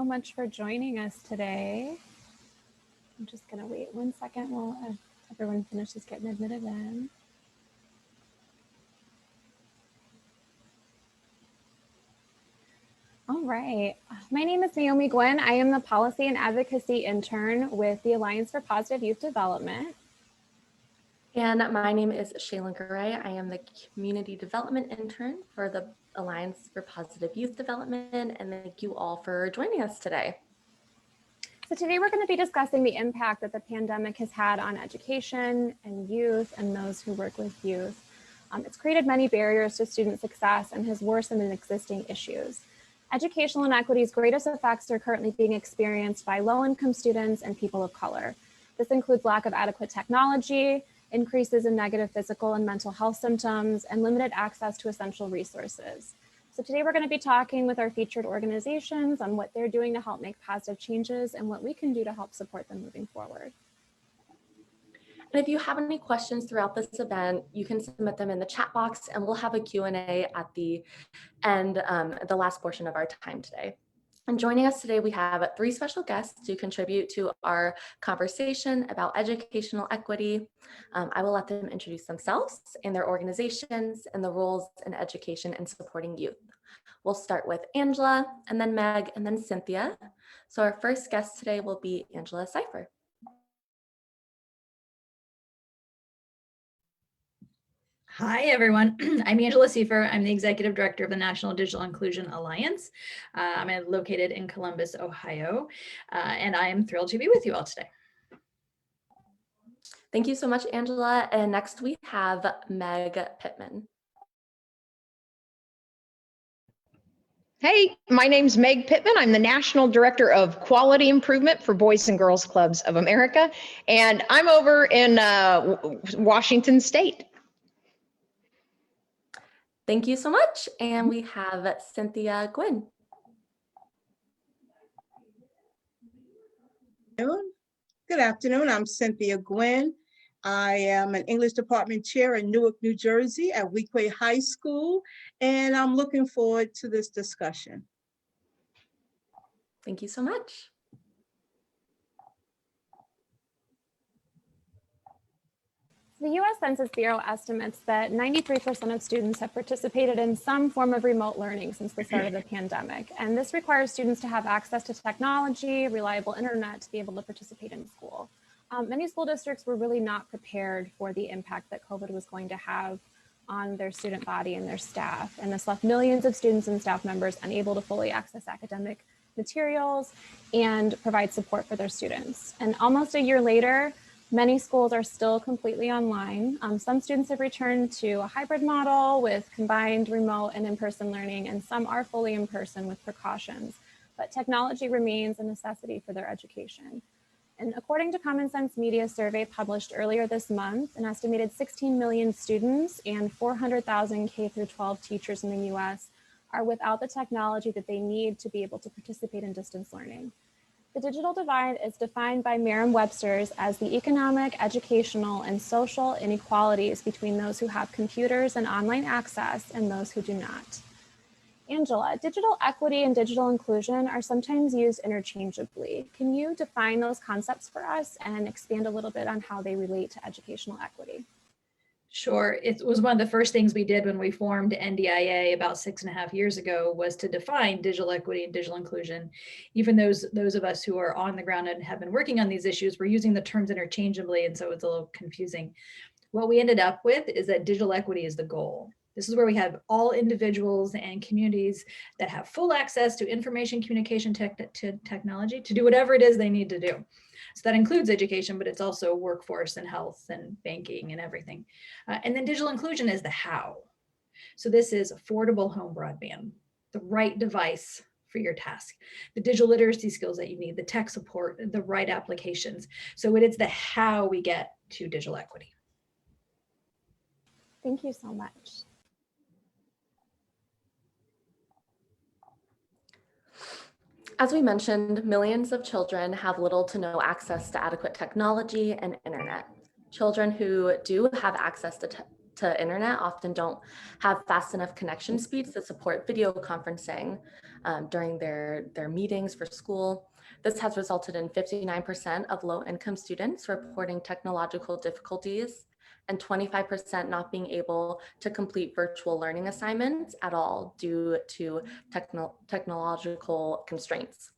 much for joining us today. I'm just going to wait 1 second while everyone finishes getting admitted in. All right. My name is Meg Pittman. I am the Policy and Advocacy Intern with the Alliance for Positive Youth Development. And my name is Shaylin Garay. I am the Community Development Intern for the Alliance for Positive Youth Development, and thank you all for joining us today. So today we're going to be discussing the impact that the pandemic has had on education and youth and those who work with youth. It's created many barriers to student success and has worsened existing issues. Educational inequity's greatest effects are currently being experienced by low-income students and people of color. This includes lack of adequate technology, increases in negative physical and mental health symptoms, and limited access to essential resources. So today we're going to be talking with our featured organizations on what they're doing to help make positive changes and what we can do to help support them moving forward. And if you have any questions throughout this event, you can submit them in the chat box, and we'll have a Q&A at the end, the last portion of our time today. And joining us today, we have 3 special guests to contribute to our conversation about educational equity. I will let them introduce themselves and their organizations and the roles in education and supporting youth. We'll start with Angela, and then Meg, and then Cynthia. So our first guest today will be Angela Siefer. Hi, everyone. I'm Angela Siefer. I'm the Executive Director of the National Digital Inclusion Alliance. I'm located in Columbus, Ohio, and I am thrilled to be with you all today. Thank you so much, Angela. And next we have Meg Pittman. Hey, my name's Meg Pittman. I'm the National Director of Quality Improvement for Boys and Girls Clubs of America, and I'm over in Washington State. Thank you so much. And we have Cynthia Guinn. Good afternoon. I'm Cynthia Guinn. I am an English department chair in Newark, New Jersey at Weequahic High School, and I'm looking forward to this discussion. Thank you so much. The U.S. Census Bureau estimates that 93% of students have participated in some form of remote learning since the start of the pandemic. And this requires students to have access to technology, reliable internet to be able to participate in school. Many school districts were really not prepared for the impact that COVID was going to have on their student body and their staff. And this left millions of students and staff members unable to fully access academic materials and provide support for their students. And almost a year later, many schools are still completely online. Some students have returned to a hybrid model with combined remote and in-person learning, and some are fully in person with precautions. But technology remains a necessity for their education. And according to Common Sense Media survey published earlier this month, an estimated 16 million students and 400,000 K-12 teachers in the US are without the technology that they need to be able to participate in distance learning. The digital divide is defined by Merriam-Webster's as the economic, educational, and social inequalities between those who have computers and online access and those who do not. Angela, digital equity and digital inclusion are sometimes used interchangeably. Can you define those concepts for us and expand a little bit on how they relate to educational equity? Sure. It was one of the first things we did when we formed NDIA about 6.5 years ago was to define digital equity and digital inclusion. Even those of us who are on the ground and have been working on these issues, we're using the terms interchangeably, and so it's a little confusing. What we ended up with is that digital equity is the goal. This is where we have all individuals and communities that have full access to information communication technology to do whatever it is they need to do. So that includes education, but it's also workforce and health and banking and everything. And then digital inclusion is the how. So this is affordable home broadband, the right device for your task, the digital literacy skills that you need, the tech support, the right applications. So it is the how we get to digital equity. Thank you so much. As we mentioned, millions of children have little to no access to adequate technology and internet. Children who do have access to to internet often don't have fast enough connection speeds to support video conferencing during their meetings for school. This has resulted in 59% of low-income students reporting technological difficulties and 25% not being able to complete virtual learning assignments at all due to technological constraints.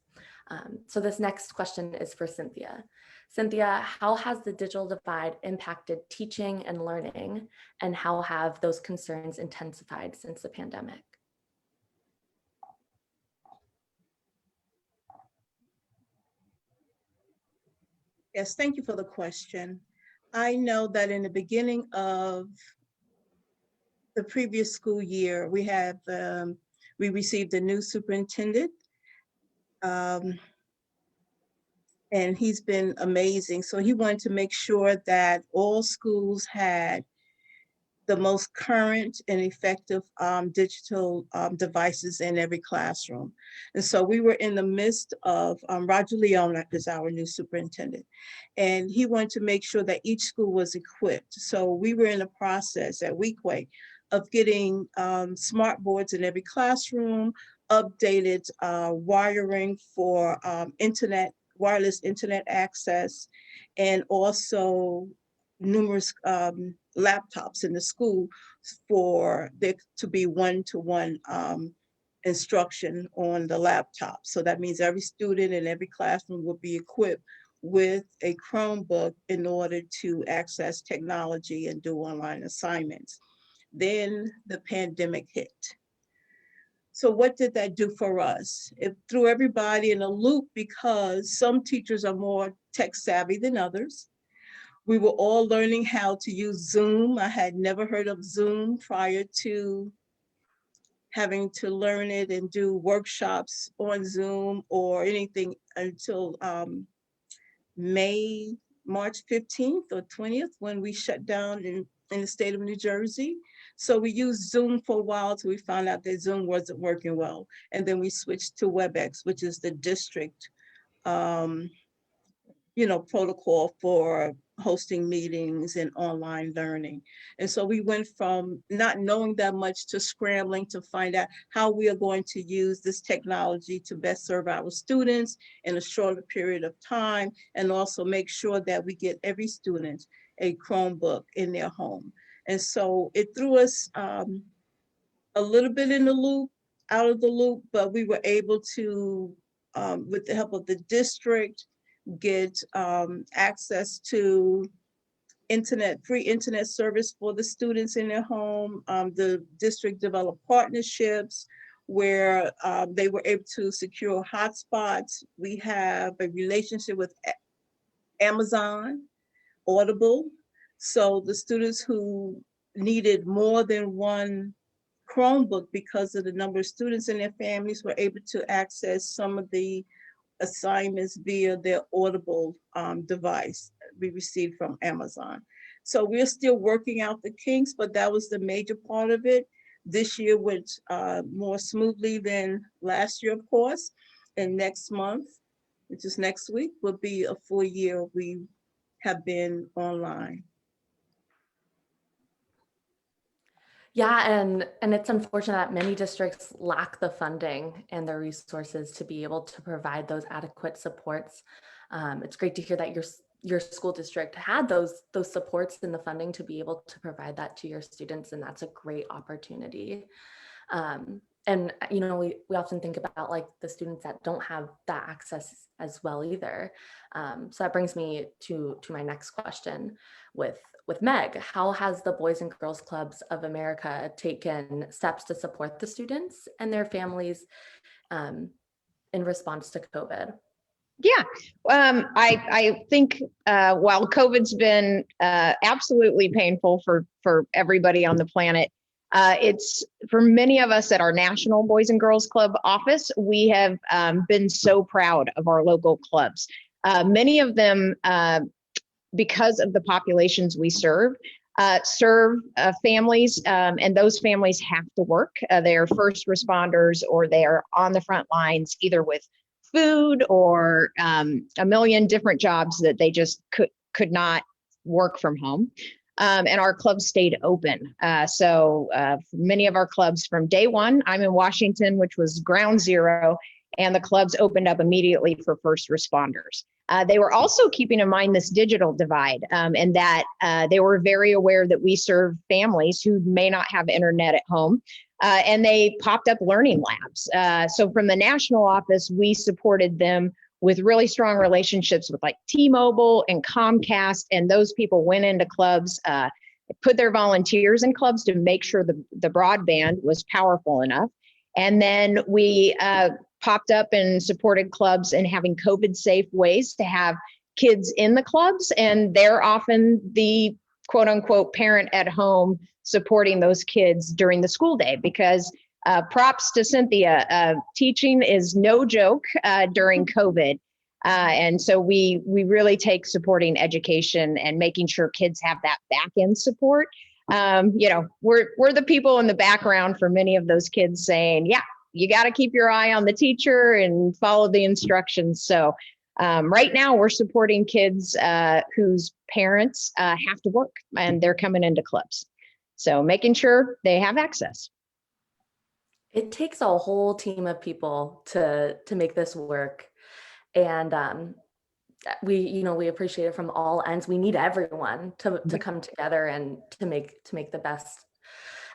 So this next question is for Cynthia. Cynthia, how has the digital divide impacted teaching and learning, and how have those concerns intensified since the pandemic? Yes, thank you for the question. I know that in the beginning of the previous school year, we received a new superintendent, and he's been amazing. So he wanted to make sure that all schools had the most current and effective digital devices in every classroom. And so we were in the midst of, Roger Leona is our new superintendent, and he wanted to make sure that each school was equipped. So we were in the process at Weequahic of getting smart boards in every classroom, updated wiring for wireless internet access, and also numerous laptops in the school for there to be one-to-one instruction on the laptop. So that means every student in every classroom will be equipped with a Chromebook in order to access technology and do online assignments. Then the pandemic hit. So what did that do for us? It threw everybody in a loop because some teachers are more tech savvy than others. We were all learning how to use Zoom. I had never heard of Zoom prior to having to learn it and do workshops on Zoom or anything until March 15th or 20th, when we shut down in the state of New Jersey. So we used Zoom for a while till we found out that Zoom wasn't working well. And then we switched to WebEx, which is the district protocol for hosting meetings and online learning. And so we went from not knowing that much to scrambling to find out how we are going to use this technology to best serve our students in a shorter period of time, and also make sure that we get every student a Chromebook in their home. And so it threw us a little bit in the loop, out of the loop, but we were able to, with the help of the district, get access to free internet service for the students in their home. The district developed partnerships where they were able to secure hotspots. We have a relationship with Amazon, Audible. So the students who needed more than one Chromebook because of the number of students in their families were able to access some of the assignments via their Audible device we received from Amazon. So we're still working out the kinks, but that was the major part of it. This year went more smoothly than last year, of course. And next month, which is next week, will be a full year we have been online. Yeah, and it's unfortunate that many districts lack the funding and the resources to be able to provide those adequate supports. It's great to hear that your school district had those supports and the funding to be able to provide that to your students, and that's a great opportunity. And we often think about like the students that don't have that access as well either. So that brings me to my next question with Meg. How has the Boys and Girls Clubs of America taken steps to support the students and their families in response to COVID? Yeah, I think while COVID's been absolutely painful for everybody on the planet, it's for many of us at our National Boys and Girls Club office, we have been so proud of our local clubs. Many of them, because of the populations we serve families, and those families have to work. They're first responders, or they're on the front lines, either with food or a million different jobs that they just could not work from home. and our clubs stayed open. So many of our clubs from day one, I'm in Washington, which was ground zero, and the clubs opened up immediately for first responders. They were also keeping in mind this digital divide, and that they were very aware that we serve families who may not have internet at home. And they popped up learning labs. So from the national office, we supported them with really strong relationships with like T-Mobile and Comcast, and those people went into clubs, put their volunteers in clubs to make sure the broadband was powerful enough. And then we popped up and supported clubs in having COVID-safe ways to have kids in the clubs, and they're often the quote unquote parent at home supporting those kids during the school day, because props to Cynthia, teaching is no joke during COVID. And so we really take supporting education and making sure kids have that back end support. You know, we're the people in the background for many of those kids saying, yeah, you got to keep your eye on the teacher and follow the instructions. So right now we're supporting kids whose parents have to work and they're coming into clubs. So making sure they have access. It takes a whole team of people to make this work. And we appreciate it from all ends. We need everyone to come together and to make the best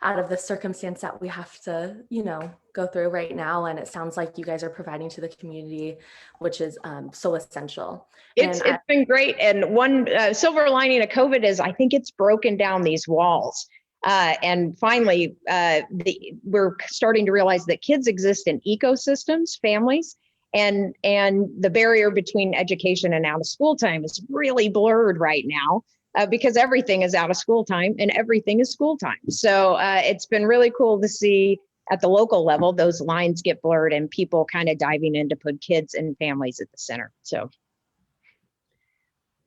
out of the circumstance that we have to, go through right now. And it sounds like you guys are providing to the community, which is so essential. It's been great. And one silver lining of COVID is I think it's broken down these walls. And finally, we're starting to realize that kids exist in ecosystems, families, and the barrier between education and out of school time is really blurred right now. Because everything is out of school time and everything is school time. So it's been really cool to see at the local level, those lines get blurred and people kind of diving in to put kids and families at the center. So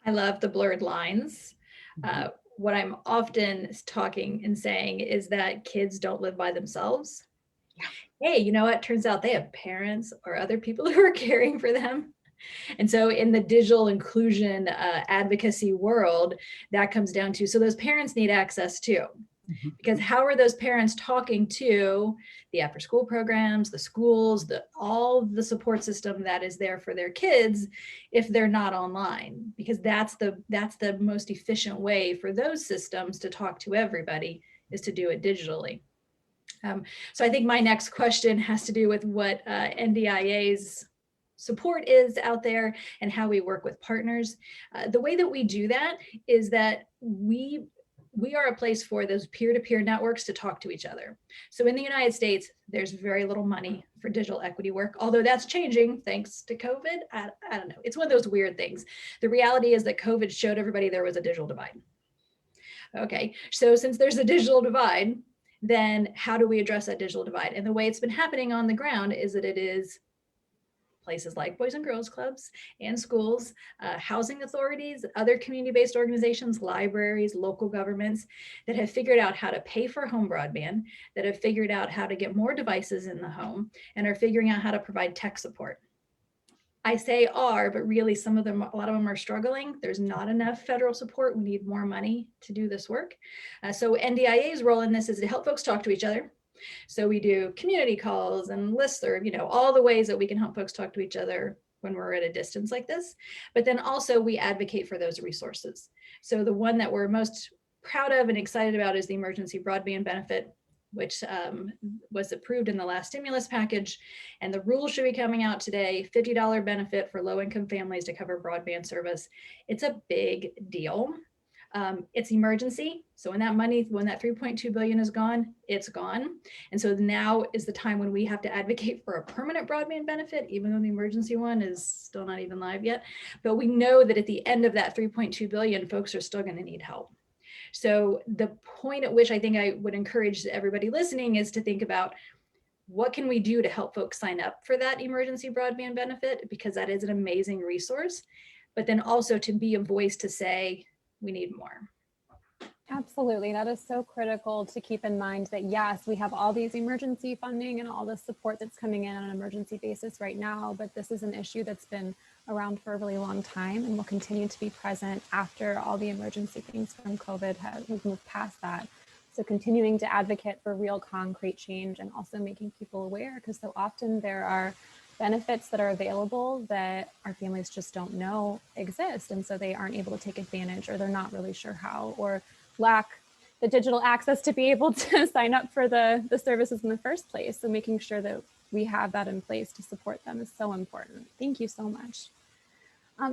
I love the blurred lines. What I'm often talking and saying is that kids don't live by themselves. Yeah. Hey, you know what? Turns out they have parents or other people who are caring for them. And so in the digital inclusion advocacy world, that comes down to, so those parents need access too. Because how are those parents talking to the after school programs, the schools, all the support system that is there for their kids if they're not online? Because that's the most efficient way for those systems to talk to everybody, is to do it digitally. So I think my next question has to do with what NDIA's support is out there and how we work with partners. The way that we do that is that we are a place for those peer-to-peer networks to talk to each other. So in the United States, there's very little money for digital equity work, although that's changing thanks to COVID. I don't know. It's one of those weird things. The reality is that COVID showed everybody there was a digital divide. Okay, so since there's a digital divide, then how do we address that digital divide? And the way it's been happening on the ground is that it is places like Boys and Girls Clubs and schools, housing authorities, other community-based organizations, libraries, local governments that have figured out how to pay for home broadband, that have figured out how to get more devices in the home, and are figuring out how to provide tech support. I say are, but really a lot of them are struggling. There's not enough federal support. We need more money to do this work. So NDIA's role in this is to help folks talk to each other. So we do community calls and listserv, all the ways that we can help folks talk to each other when we're at a distance like this. But then also we advocate for those resources. So the one that we're most proud of and excited about is the emergency broadband benefit, which was approved in the last stimulus package. And the rules should be coming out today, $50 benefit for low-income families to cover broadband service. It's a big deal. It's emergency. So when that 3.2 billion is gone, it's gone. And so now is the time when we have to advocate for a permanent broadband benefit, even though the emergency one is still not even live yet. But we know that at the end of that 3.2 billion, folks are still going to need help. So the point at which I think I would encourage everybody listening is to think about, what can we do to help folks sign up for that emergency broadband benefit? Because that is an amazing resource, but then also to be a voice to say, we need more. Absolutely. That is so critical to keep in mind that, yes, we have all these emergency funding and all the support that's coming in on an emergency basis right now, but this is an issue that's been around for a really long time and will continue to be present after all the emergency things from COVID we've moved past that. So continuing to advocate for real concrete change and also making people aware, because so often there are benefits that are available that our families just don't know exist. And so they aren't able to take advantage, or they're not really sure how, or lack the digital access to be able to sign up for the services in the first place. So making sure that we have that in place to support them is so important. Thank you so much.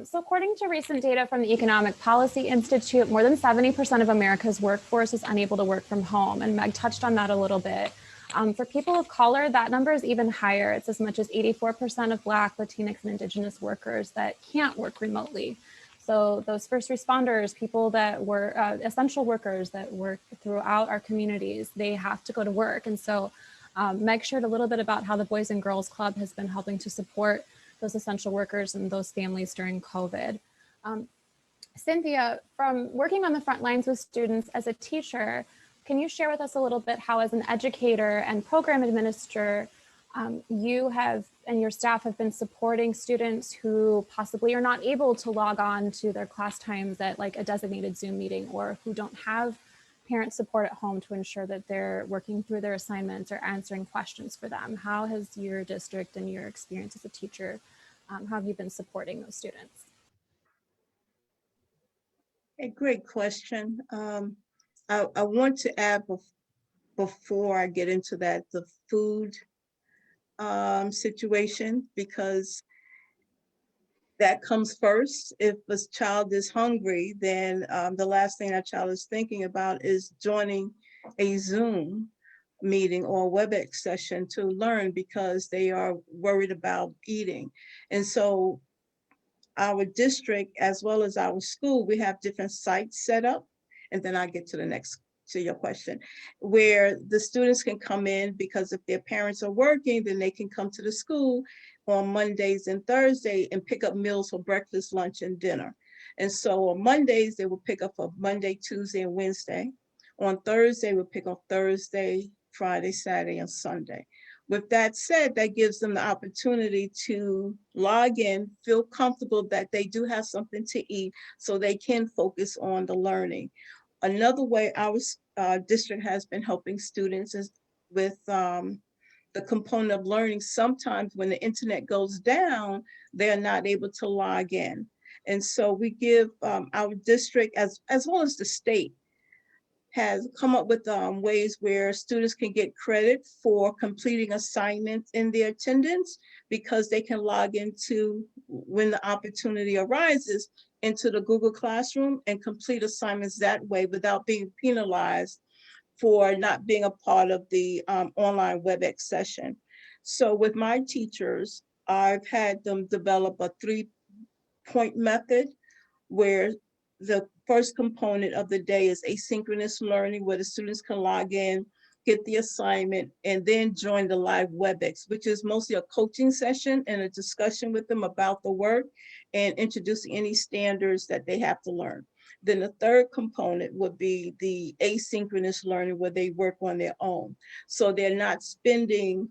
So according to recent data from the Economic Policy Institute, more than 70% of America's workforce is unable to work from home. And Meg touched on that a little bit. For people of color, that number is even higher. It's as much as 84% of Black, Latinx, and Indigenous workers that can't work remotely. So those first responders, people that were essential workers that work throughout our communities, they have to go to work. And so Meg shared a little bit about how the Boys and Girls Club has been helping to support those essential workers and those families during COVID. Cynthia, from working on the front lines with students as a teacher, can you share with us a little bit how, as an educator and program administrator, you have and your staff have been supporting students who possibly are not able to log on to their class times at like a designated Zoom meeting, or who don't have parent support at home to ensure that they're working through their assignments or answering questions for them? How has your district and your experience as a teacher, how have you been supporting those students? A great question. I want to add before I get into that, the food situation, because that comes first. If a child is hungry, then the last thing that child is thinking about is joining a Zoom meeting or WebEx session to learn, because they are worried about eating. And so our district, as well as our school, we have different sites set up. And then I get to your question, where the students can come in, because if their parents are working, then they can come to the school on Mondays and Thursdays and pick up meals for breakfast, lunch, and dinner. And so on Mondays, they will pick up for Monday, Tuesday, and Wednesday. On Thursday, we'll pick up Thursday, Friday, Saturday, and Sunday. With that said, that gives them the opportunity to log in, feel comfortable that they do have something to eat, so they can focus on the learning. Another way our district has been helping students is with the component of learning. Sometimes when the internet goes down, they're not able to log in. And so we give our district, as well as the state, has come up with ways where students can get credit for completing assignments in their attendance, because they can log into, when the opportunity arises, into the Google Classroom and complete assignments that way without being penalized for not being a part of the online WebEx session. So with my teachers, I've had them develop a 3-point method, where the first component of the day is asynchronous learning, where the students can log in, get the assignment, and then join the live WebEx, which is mostly a coaching session and a discussion with them about the work and introducing any standards that they have to learn. Then the third component would be the asynchronous learning, where they work on their own. So they're not spending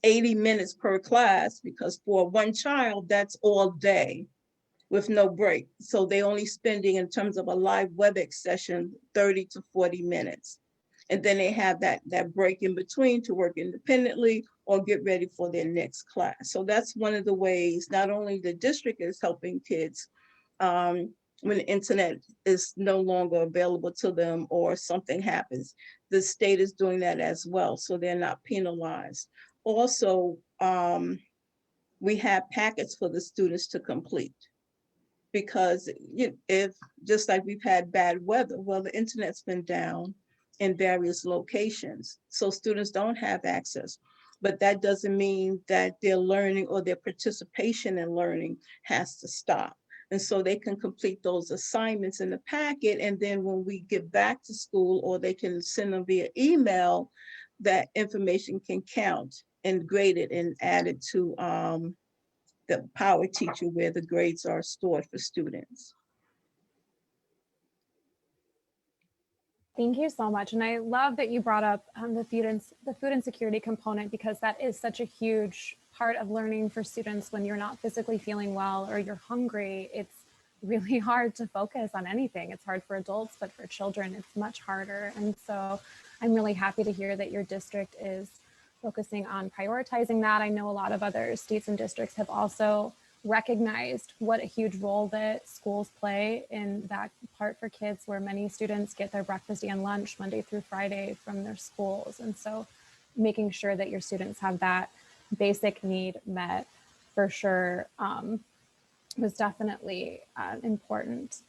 80 minutes per class, because for one child, that's all day with no break. So they only spending, in terms of a live WebEx session, 30 to 40 minutes. And then they have that break in between to work independently or get ready for their next class. So that's one of the ways, not only the district is helping kids when the internet is no longer available to them or something happens, the state is doing that as well, so they're not penalized. Also, we have packets for the students to complete, because if, just like we've had bad weather, well, the internet's been down in various locations, so students don't have access. But that doesn't mean that their learning or their participation in learning has to stop. And so they can complete those assignments in the packet, and then when we get back to school, or they can send them via email, that information can count and graded and added to the Power Teacher, where the grades are stored for students. Thank you so much. And I love that you brought up the food insecurity component, because that is such a huge part of learning for students. When you're not physically feeling well or you're hungry, it's really hard to focus on anything. It's hard for adults, but for children, it's much harder. And so I'm really happy to hear that your district is focusing on prioritizing that. I know a lot of other states and districts have also recognized what a huge role that schools play in that part for kids, where many students get their breakfast and lunch Monday through Friday from their schools. And so making sure that your students have that basic need met for sure was definitely important.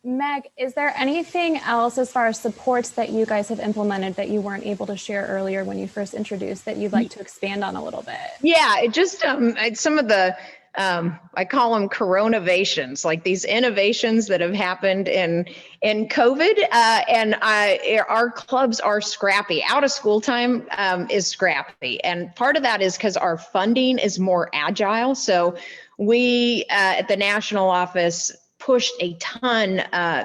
Meg, is there anything else as far as supports that you guys have implemented that you weren't able to share earlier when you first introduced that you'd like to expand on a little bit? Yeah, it just some of the I call them coronations, like these innovations that have happened in COVID, and our clubs are scrappy. Out of school time is scrappy, and part of that is because our funding is more agile. So we at the national office pushed a ton,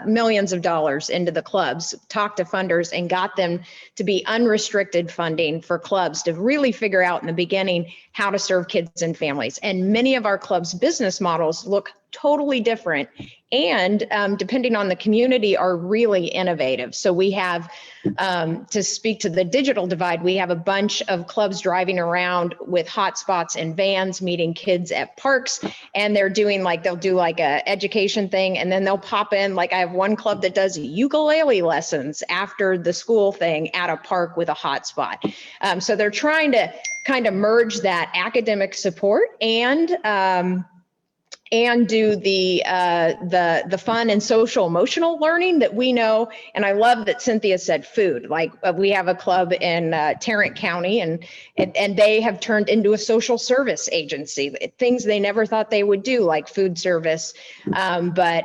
millions of dollars into the clubs, talked to funders and got them to be unrestricted funding for clubs to really figure out in the beginning how to serve kids and families. And many of our clubs' business models look totally different, and depending on the community, are really innovative. So we have, to speak to the digital divide, we have a bunch of clubs driving around with hotspots and vans, meeting kids at parks, and they're doing they'll do like a education thing, and then they'll pop in, like I have one club that does ukulele lessons after the school thing at a park with a hotspot. So they're trying to kind of merge that academic support and do the fun and social emotional learning that we know. And I love that Cynthia said food. Like we have a club in Tarrant County, and they have turned into a social service agency, things they never thought they would do, like food service. But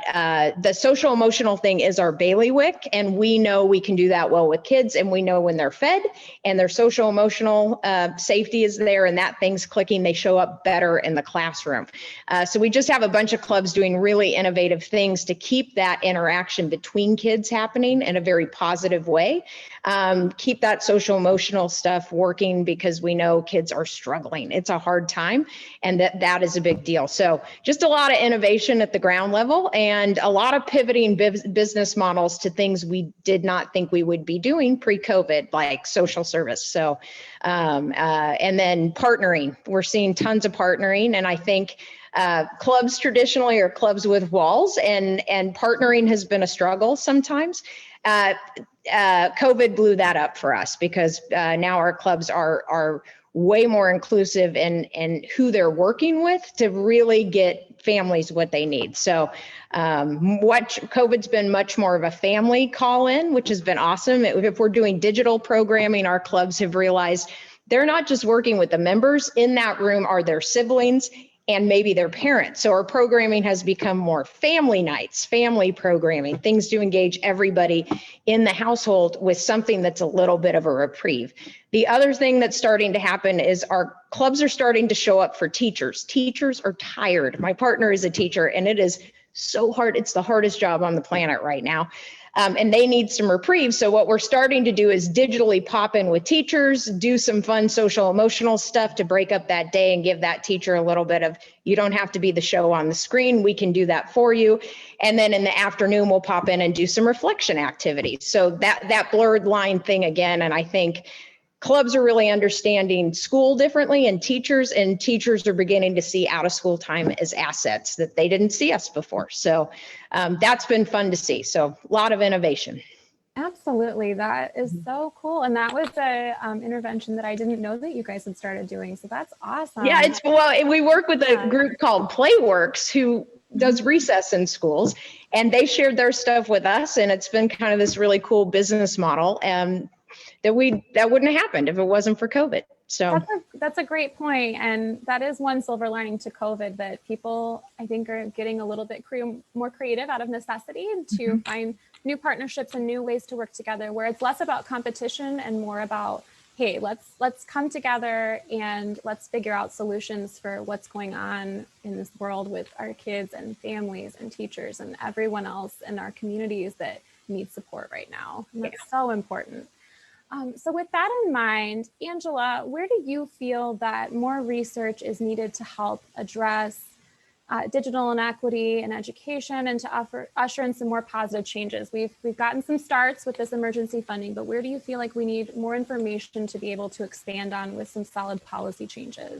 the social emotional thing is our bailiwick, and we know we can do that well with kids, and we know when they're fed and their social emotional safety is there and that thing's clicking, they show up better in the classroom. So we just have a bunch of clubs doing really innovative things to keep that interaction between kids happening in a very positive way. Keep that social emotional stuff working, because we know kids are struggling. It's a hard time, and that is a big deal. So just a lot of innovation at the ground level, and a lot of pivoting business models to things we did not think we would be doing pre-COVID, like social service. So, and then partnering, we're seeing tons of partnering, and I think clubs traditionally are clubs with walls, and partnering has been a struggle sometimes. COVID blew that up for us, because now our clubs are way more inclusive in who they're working with to really get families what they need. So COVID's been much more of a family call in, which has been awesome. If we're doing digital programming, our clubs have realized they're not just working with the members. In that room are their siblings and maybe their parents. So our programming has become more family nights, family programming, things to engage everybody in the household with something that's a little bit of a reprieve. The other thing that's starting to happen is our clubs are starting to show up for teachers. Teachers are tired. My partner is a teacher, and it is so hard. It's the hardest job on the planet right now. And they need some reprieve. So what we're starting to do is digitally pop in with teachers, do some fun social emotional stuff to break up that day and give that teacher a little bit of, you don't have to be the show on the screen. We can do that for you. And then in the afternoon, we'll pop in and do some reflection activities. So that blurred line thing again. And I think clubs are really understanding school differently, and teachers are beginning to see out of school time as assets that they didn't see us before. So that's been fun to see. So a lot of innovation. Absolutely. That is so cool. And that was a intervention that I didn't know that you guys had started doing. So that's awesome. Yeah, we work with a group called Playworks who does recess in schools, and they shared their stuff with us. And it's been kind of this really cool business model. That wouldn't have happened if it wasn't for COVID. So that's a great point. And that is one silver lining to COVID, that people, I think, are getting a little bit more creative out of necessity to find new partnerships and new ways to work together, where it's less about competition and more about, hey, let's come together and let's figure out solutions for what's going on in this world with our kids and families and teachers and everyone else in our communities that need support right now. And that's so important. So with that in mind, Angela, where do you feel that more research is needed to help address digital inequity in education and to usher in some more positive changes? We've gotten some starts with this emergency funding, but where do you feel like we need more information to be able to expand on with some solid policy changes?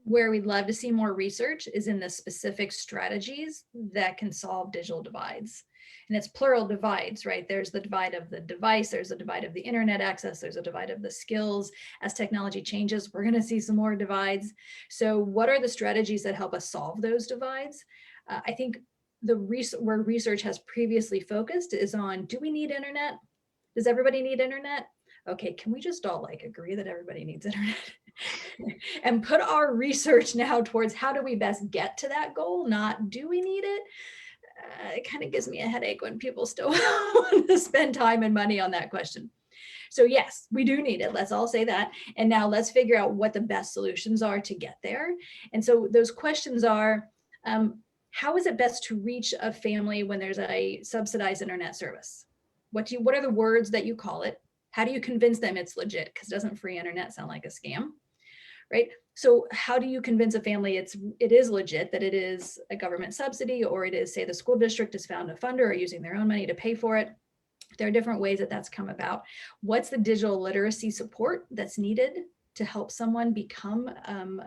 Where we'd love to see more research is in the specific strategies that can solve digital divides. And it's plural divides, right? There's the divide of the device, there's a divide of the internet access, there's a divide of the skills. As technology changes, we're gonna see some more divides. So what are the strategies that help us solve those divides? I think where research has previously focused is on, do we need internet? Does everybody need internet? Okay, can we just all like agree that everybody needs internet? And put our research now towards how do we best get to that goal, not do we need it? It kind of gives me a headache when people still want to spend time and money on that question. So yes, we do need it. Let's all say that. And now let's figure out what the best solutions are to get there. And so those questions are, how is it best to reach a family when there's a subsidized internet service? What are the words that you call it? How do you convince them it's legit? Because doesn't free internet sound like a scam? Right? So how do you convince a family it is legit, that it is a government subsidy, or it is, say, the school district has found a funder or using their own money to pay for it? There are different ways that that's come about. What's the digital literacy support that's needed to help someone become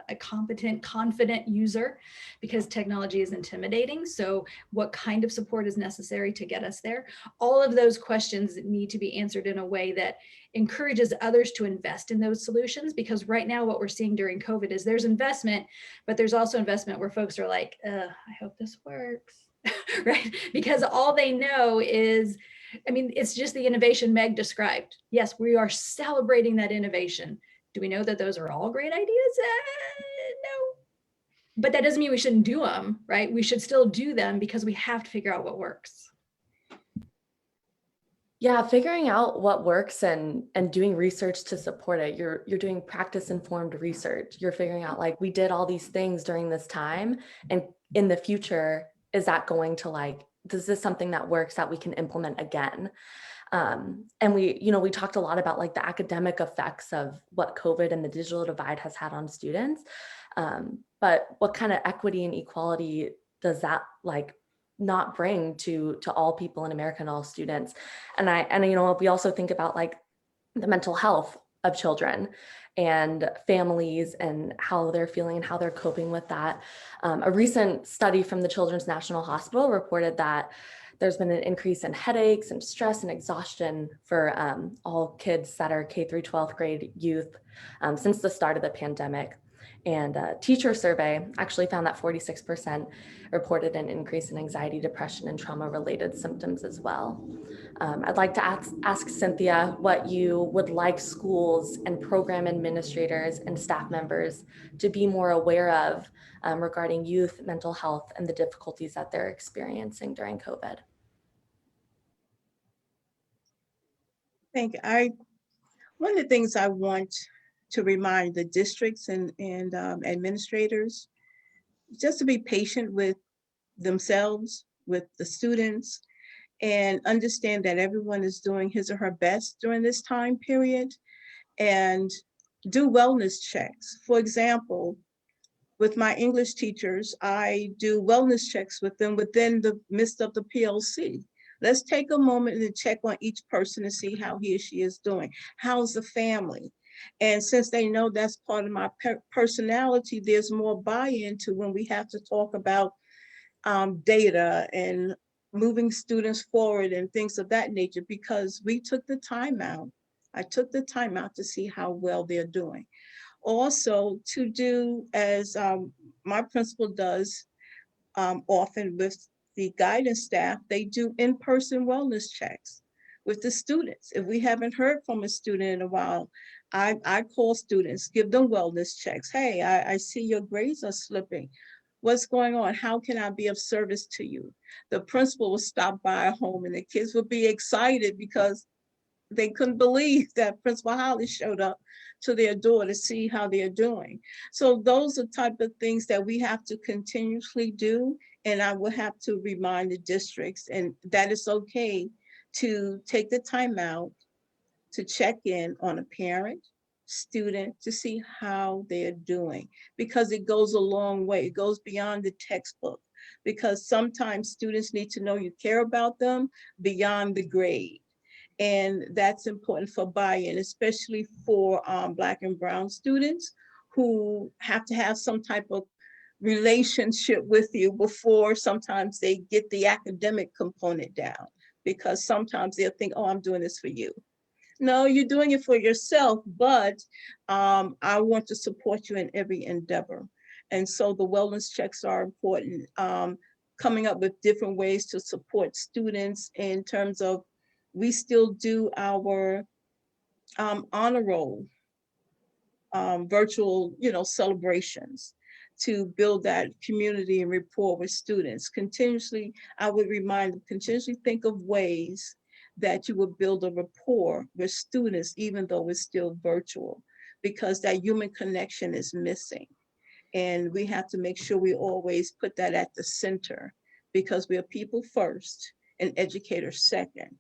a competent, confident user, because technology is intimidating. So what kind of support is necessary to get us there? All of those questions need to be answered in a way that encourages others to invest in those solutions, because right now what we're seeing during COVID is there's investment, but there's also investment where folks are like, I hope this works, right? Because all they know is, I mean, it's just the innovation Meg described. Yes, we are celebrating that innovation. Do we know that those are all great ideas? No, but that doesn't mean we shouldn't do them, right? We should still do them because we have to figure out what works. Yeah, figuring out what works and doing research to support it. You're doing practice-informed research. You're figuring out, like, we did all these things during this time, and in the future, is that going to, is this something that works that we can implement again? And we talked a lot about the academic effects of what COVID and the digital divide has had on students. But what kind of equity and equality does that not bring to all people in America and all students? And we also think about the mental health of children and families and how they're feeling and how they're coping with that. A recent study from the Children's National Hospital reported that there's been an increase in headaches and stress and exhaustion for all kids that are K through 12th grade youth since the start of the pandemic. And a teacher survey actually found that 46% reported an increase in anxiety, depression, and trauma-related symptoms as well. I'd like to ask Cynthia what you would like schools and program administrators and staff members to be more aware of regarding youth mental health and the difficulties that they're experiencing during COVID. Thank you. One of the things I want to remind the districts and administrators, just to be patient with themselves, with the students, and understand that everyone is doing his or her best during this time period, and do wellness checks. For example, with my English teachers, I do wellness checks with them within the midst of the PLC. Let's take a moment and check on each person to see how he or she is doing. How's the family? And since they know that's part of my personality, there's more buy-in to when we have to talk about data and moving students forward and things of that nature, because we took the time out. I took the time out to see how well they're doing. Also, to do as my principal does often with the guidance staff, they do in-person wellness checks with the students. If we haven't heard from a student in a while, I call students, give them wellness checks. Hey, I see your grades are slipping. What's going on? How can I be of service to you? The principal will stop by a home and the kids will be excited because they couldn't believe that Principal Holly showed up to their door to see how they're doing. So those are type of things that we have to continuously do. And I will have to remind the districts, and that it's okay to take the time out to check in on a parent, student, to see how they're doing, because it goes a long way. It goes beyond the textbook, because sometimes students need to know you care about them beyond the grade. And that's important for buy-in, especially for Black and Brown students who have to have some type of relationship with you before sometimes they get the academic component down, because sometimes they'll think, oh, I'm doing this for you. No, you're doing it for yourself, but I want to support you in every endeavor. And so the wellness checks are important. Coming up with different ways to support students in terms of, we still do our honor roll, virtual, celebrations to build that community and rapport with students. Continuously, I would remind them, continuously think of ways that you would build a rapport with students, even though it's still virtual, because that human connection is missing. And we have to make sure we always put that at the center, because we are people first and educators second.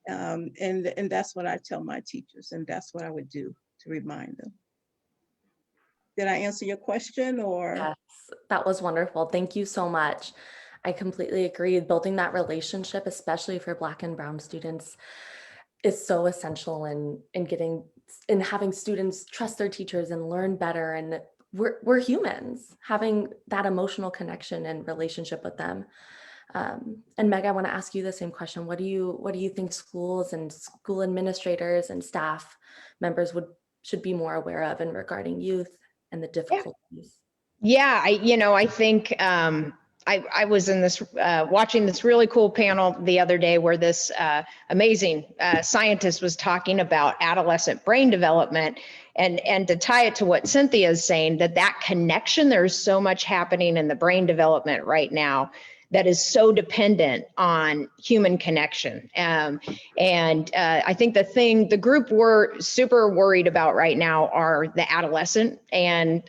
And that's what I tell my teachers, and that's what I would do to remind them. Did I answer your question, or? Yes, that was wonderful. Thank you so much. I completely agree. Building that relationship, especially for Black and Brown students, is so essential in having students trust their teachers and learn better. And we're humans, having that emotional connection and relationship with them. And Meg, I want to ask you the same question. What do you think schools and school administrators and staff members should be more aware of in regarding youth and the difficulties? Yeah, I think I was in this watching this really cool panel the other day where this amazing scientist was talking about adolescent brain development, and to tie it to what Cynthia is saying, that connection, there's so much happening in the brain development right now that is so dependent on human connection. And I think the group we're super worried about right now are the adolescent and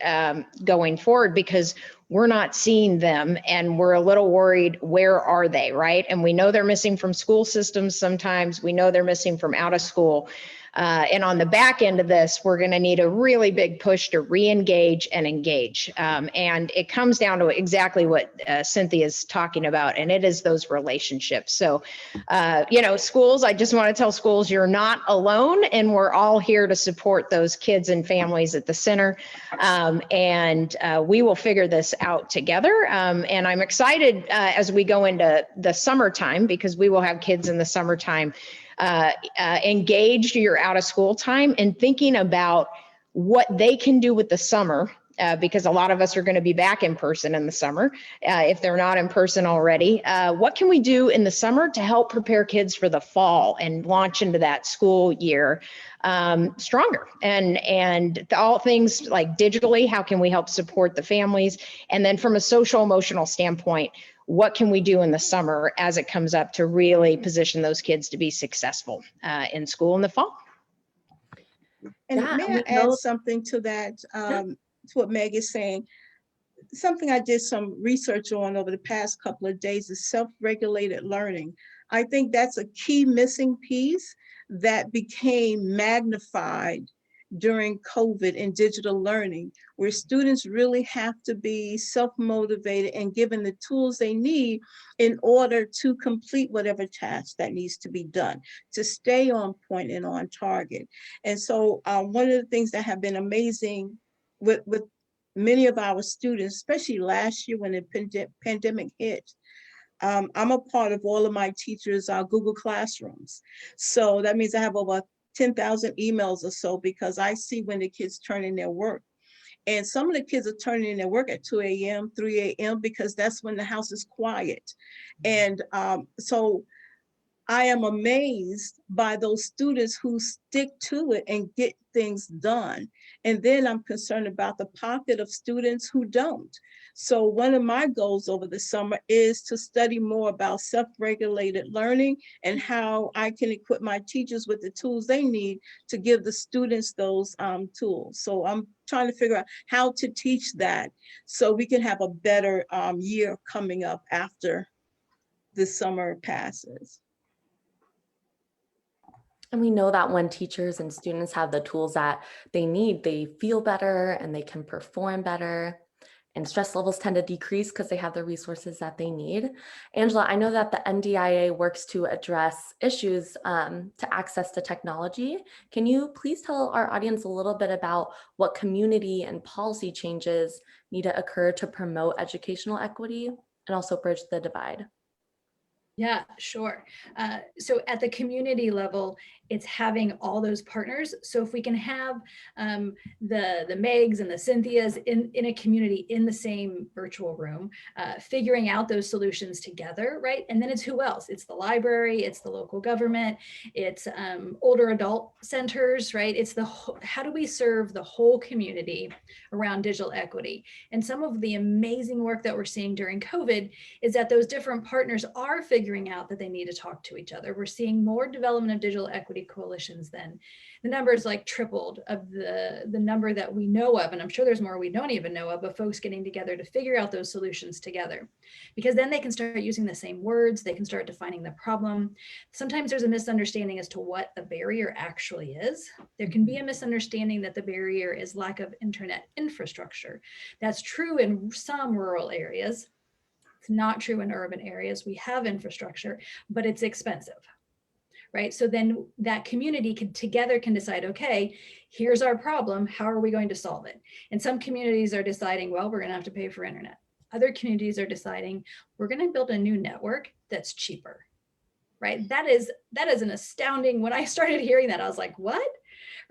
going forward, because we're not seeing them and we're a little worried, where are they, right? And we know they're missing from school systems sometimes. We know they're missing from out of school. And on the back end of this, we're going to need a really big push to re-engage and engage. And it comes down to exactly what Cynthia is talking about, and it is those relationships. So, schools, I just want to tell schools, you're not alone, and we're all here to support those kids and families at the center. And we will figure this out together. And I'm excited as we go into the summertime, because we will have kids in the summertime engaged your out of school time and thinking about what they can do with the summer, because a lot of us are going to be back in person in the summer if they're not in person already. What can we do in the summer to help prepare kids for the fall and launch into that school year stronger? And all things like digitally, how can we help support the families? And then from a social emotional standpoint, what can we do in the summer as it comes up to really position those kids to be successful in school in the fall? And Yeah, may I add something to that, to what Meg is saying? Something I did some research on over the past couple of days is self-regulated learning. I think that's a key missing piece that became magnified during COVID and digital learning, where students really have to be self-motivated and given the tools they need in order to complete whatever task that needs to be done, to stay on point and on target. And so one of the things that have been amazing with many of our students, especially last year when the pandemic hit, I'm a part of all of my teachers' Google Classrooms. So that means I have over 10,000 emails or so, because I see when the kids turn in their work. And some of the kids are turning in their work at 2 a.m., 3 a.m., because that's when the house is quiet. And so I am amazed by those students who stick to it and get things done. And then I'm concerned about the pocket of students who don't. So one of my goals over the summer is to study more about self-regulated learning and how I can equip my teachers with the tools they need to give the students those tools. So I'm trying to figure out how to teach that so we can have a better year coming up after the summer passes. And we know that when teachers and students have the tools that they need, they feel better and they can perform better. And stress levels tend to decrease because they have the resources that they need. Angela, I know that the NDIA works to address issues to access to technology. Can you please tell our audience a little bit about what community and policy changes need to occur to promote educational equity and also bridge the divide? Yeah, sure. So at the community level, it's having all those partners. So if we can have the Megs and the Cynthias in a community in the same virtual room, figuring out those solutions together, right? And then it's who else? It's the library, it's the local government, it's older adult centers, right? It's how do we serve the whole community around digital equity? And some of the amazing work that we're seeing during COVID is that those different partners are figuring out that they need to talk to each other. We're seeing more development of digital equity coalitions than the numbers like tripled of the number that we know of. And I'm sure there's more we don't even know of folks getting together to figure out those solutions together, because then they can start using the same words. They can start defining the problem. Sometimes there's a misunderstanding as to what the barrier actually is. There can be a misunderstanding that the barrier is lack of internet infrastructure. That's true in some rural areas. It's not true in urban areas. We have infrastructure, but it's expensive, right? So then that community together can decide, okay, here's our problem. How are we going to solve it? And some communities are deciding, well, we're going to have to pay for internet. Other communities are deciding, we're going to build a new network that's cheaper, right? That is an astounding, when I started hearing that, I was like, what,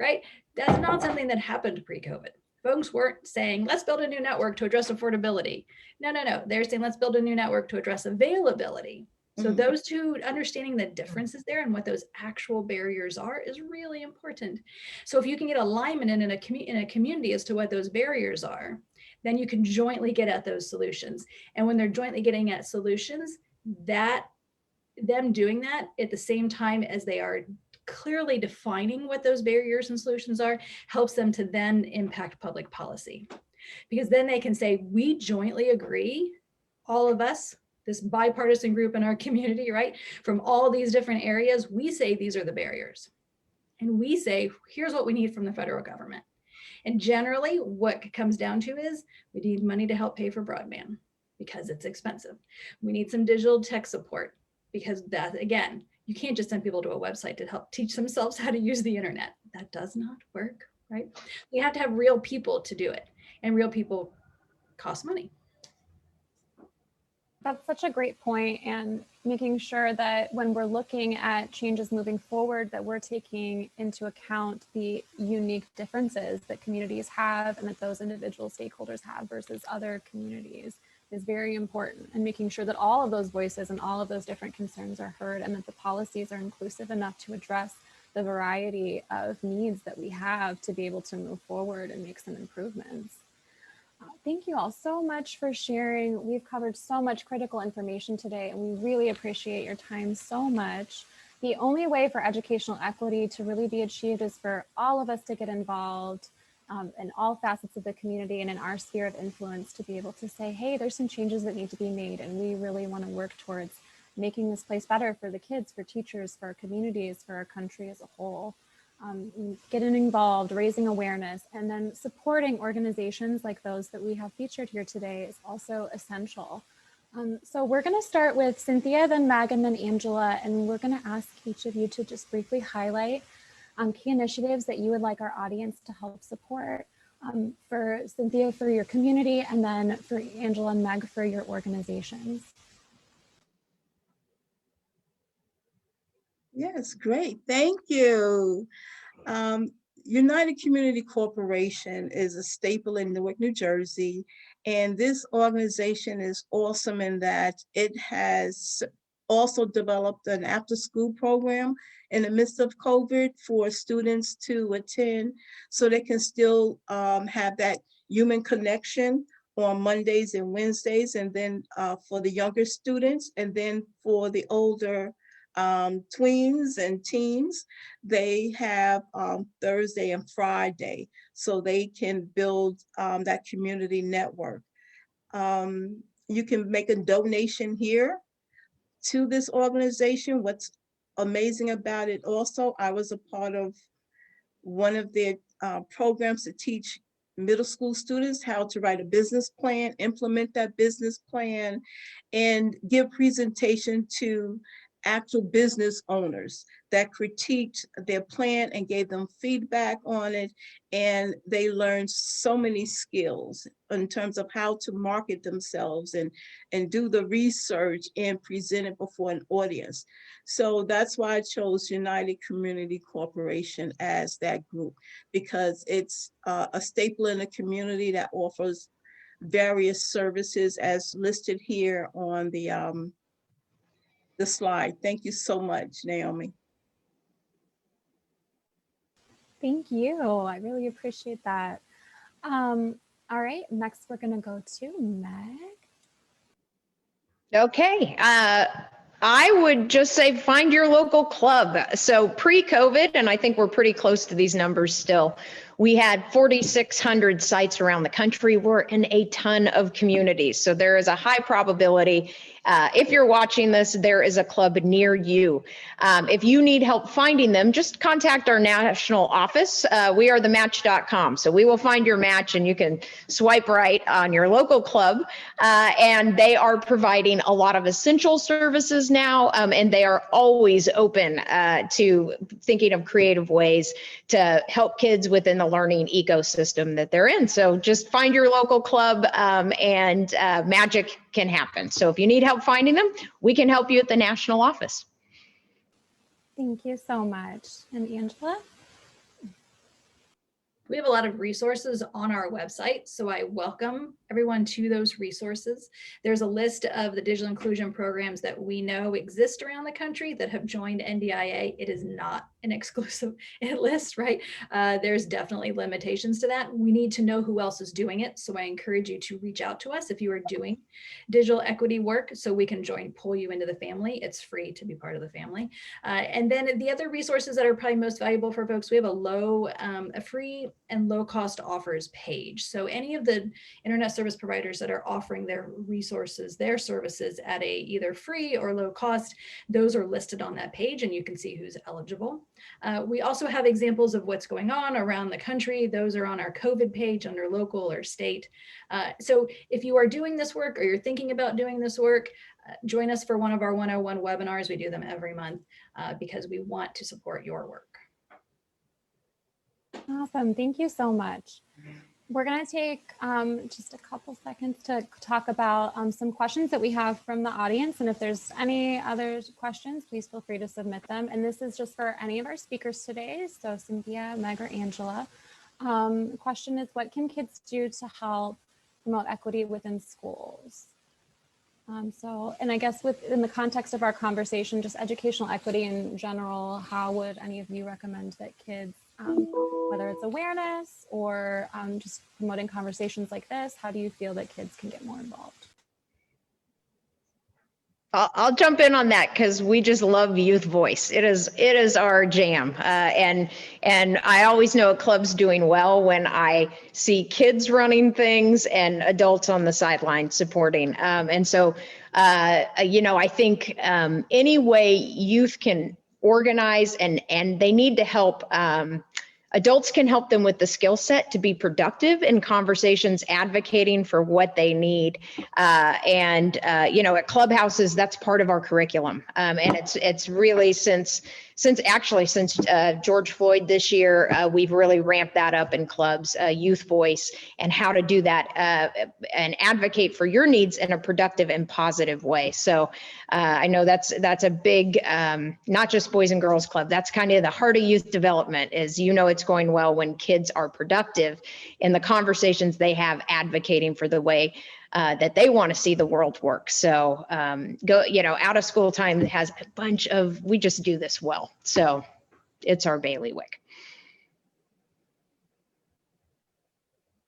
right? That's not something that happened pre-COVID. Folks weren't saying, let's build a new network to address affordability. No. They're saying, let's build a new network to address availability. So those two, understanding the differences there and what those actual barriers are is really important. So if you can get alignment in a community as to what those barriers are, then you can jointly get at those solutions. And when they're jointly getting at solutions, them doing that at the same time as they are clearly defining what those barriers and solutions are, helps them to then impact public policy. Because then they can say, we jointly agree, all of us, this bipartisan group in our community, right? From all these different areas, we say these are the barriers. And we say, here's what we need from the federal government. And generally what it comes down to is we need money to help pay for broadband because it's expensive. We need some digital tech support because that, again, you can't just send people to a website to help teach themselves how to use the internet. That does not work, right? You have to have real people to do it, and real people cost money. That's such a great point, and making sure that when we're looking at changes moving forward, that we're taking into account the unique differences that communities have and that those individual stakeholders have versus other communities is very important, and making sure that all of those voices and all of those different concerns are heard and that the policies are inclusive enough to address the variety of needs that we have to be able to move forward and make some improvements. Thank you all so much for sharing. We've covered so much critical information today, and we really appreciate your time so much. The only way for educational equity to really be achieved is for all of us to get involved in all facets of the community and in our sphere of influence to be able to say, hey, there's some changes that need to be made, and we really want to work towards making this place better for the kids, for teachers, for our communities, for our country as a whole. Getting involved, raising awareness, and then supporting organizations like those that we have featured here today is also essential. So we're going to start with Cynthia, then Meg, and then Angela, and we're going to ask each of you to just briefly highlight key initiatives that you would like our audience to help support. For Cynthia, for your community, and then for Angela and Meg, for your organizations. Yes, great. Thank you. United Community Corporation is a staple in Newark, New Jersey, and this organization is awesome in that it has also developed an after-school program in the midst of COVID for students to attend so they can still have that human connection on Mondays and Wednesdays, and then for the younger students, and then for the older tweens and teens, they have Thursday and Friday, so they can build that community network. You can make a donation here to this organization. What's amazing about it also, I was a part of one of their programs to teach middle school students how to write a business plan, implement that business plan, and give presentation to actual business owners that critiqued their plan and gave them feedback on it. And they learned so many skills in terms of how to market themselves and do the research and present it before an audience. So that's why I chose United Community Corporation as that group, because it's a staple in the community that offers various services as listed here on the slide. Thank you so much, Naomi. Thank you. I really appreciate that. All right, next we're going to go to Meg. Okay. I would just say find your local club. So pre-COVID, and I think we're pretty close to these numbers still, we had 4,600 sites around the country. We're in a ton of communities. So there is a high probability, if you're watching this, there is a club near you. If you need help finding them, just contact our national office. We are thematch.com. So we will find your match and you can swipe right on your local club. And they are providing a lot of essential services now. And they are always open to thinking of creative ways to help kids within the learning ecosystem that they're in. So just find your local club and magic can happen. So if you need help finding them, we can help you at the national office. Thank you so much. And Angela? We have a lot of resources on our website, so I welcome everyone to those resources. There's a list of the digital inclusion programs that we know exist around the country that have joined NDIA. It is not an exclusive list, right? There's definitely limitations to that. We need to know who else is doing it, so I encourage you to reach out to us if you are doing digital equity work so we can pull you into the family. It's free to be part of the family. And then the other resources that are probably most valuable for folks, we have a free and low cost offers page. So any of the internet service providers that are offering their resources, their services at a either free or low cost, those are listed on that page and you can see who's eligible. We also have examples of what's going on around the country. Those are on our COVID page under local or state. So if you are doing this work or you're thinking about doing this work, join us for one of our 101 webinars. We do them every month because we want to support your work. Awesome. Thank you so much. We're going to take just a couple seconds to talk about some questions that we have from the audience. And if there's any other questions, please feel free to submit them. And this is just for any of our speakers today. So Cynthia, Meg, or Angela. The question is, what can kids do to help promote equity within schools? And I guess within the context of our conversation, just educational equity in general, how would any of you recommend that kids, whether it's awareness or just promoting conversations like this, how do you feel that kids can get more involved? I'll jump in on that because we just love youth voice. It is our jam, and I always know a club's doing well when I see kids running things and adults on the sideline supporting. And so, I think any way youth can organize and they need to help. Adults can help them with the skill set to be productive in conversations, advocating for what they need. At clubhouses, that's part of our curriculum. And it's really since George Floyd this year, we've really ramped that up in clubs, youth voice, and how to do that and advocate for your needs in a productive and positive way. So I know that's a big, not just Boys and Girls Club, that's kind of the heart of youth development is, it's going well when kids are productive in the conversations they have advocating for the way that they want to see the world work. So out of school time has a bunch of, we just do this well. So it's our bailiwick.